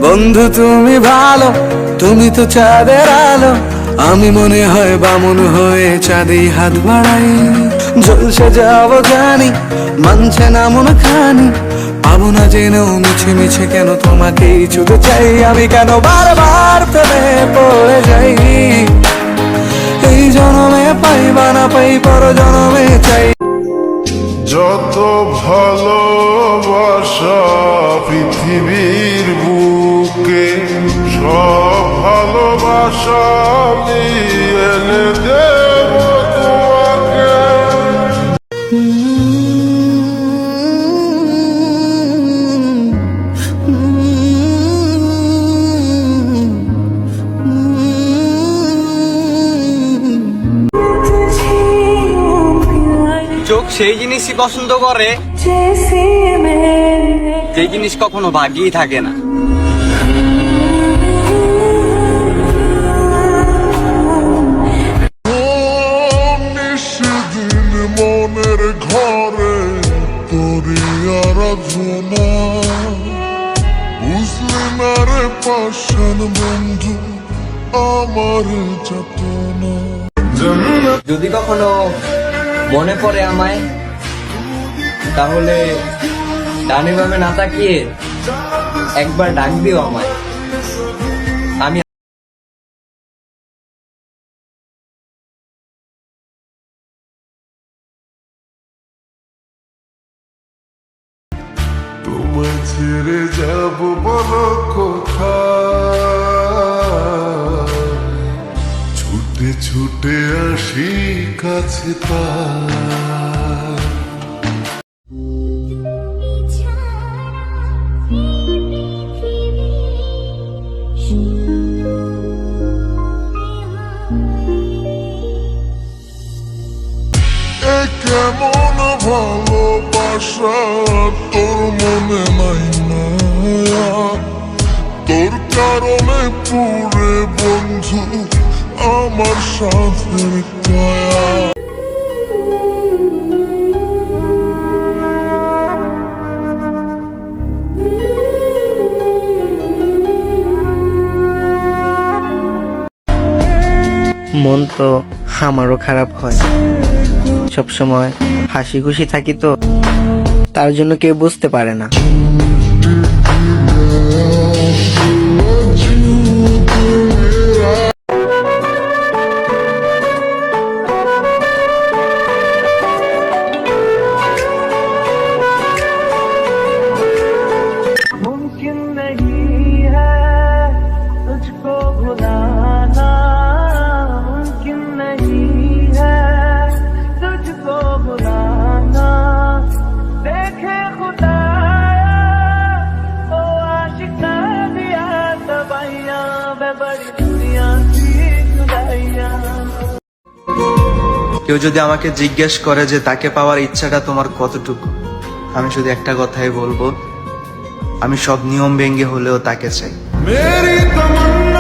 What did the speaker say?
বন্ধু তুমি ভালো, তুমি তো চাঁদের আলো, আমি মনে হয় বামুন হয়ে চাঁদে হাত বাড়াই। জলসে যাবো জানি, মানছে না মন খানি, পাবো না জেনেও মিছে মিছে কেন তোমাকেই ছুতে চাই। আমি কেন বারবার প্রেমে পড়ে যাই, এই জনমে পাই বা না পাই পর জনমে চাই। যত ভালোবাসা পৃথিবীর বুকে, সব ভালোবাসা আমি এনে দেব তোমাকে। চোখ সেই জিনিসই পছন্দ করে যে জিনিস কখনো ভাগ্যেই থাকে না। নিশিদিন মনের ঘরে তোরি আরাধনা, বুঝলি না রে পাষাণ বন্ধু আমার যাতনা। যদি কখনো মনে পড়ে আমায়, তাহলে ডানে বামে না তাকিয়ে একবার ডাক দিও আমায়। আমি তোমায় ছেড়ে যাব বলো কোথায়, ছুটে ছুটে আসি কাছে তার। কেমন ভালোবাসা তোর মনে নাই না, তোর কারণে পুরে বন্ধু আমার সাথে কায়া। মন তো আমারও খারাপ হয়, সবসময় হাসি খুশি থাকি তো, তার জন্য কেউ বুঝতে পারে না। मुमकिन नहीं है तुझको भुलाना, मुमकिन नहीं है तुझको भुलाना। देखे खुदाया ओ आशिका दिया दवाइयां, वे बड़ी दुनिया की खुदाइयां। কেউ যদি আমাকে জিজ্ঞেস করে যে তাকে পাওয়ার ইচ্ছাটা তোমার কতটুকু, আমি শুধু একটা কথাই বলবো, আমি সব নিয়ম ভেঙে হলেও তাকে চাই। মেরি তমন্না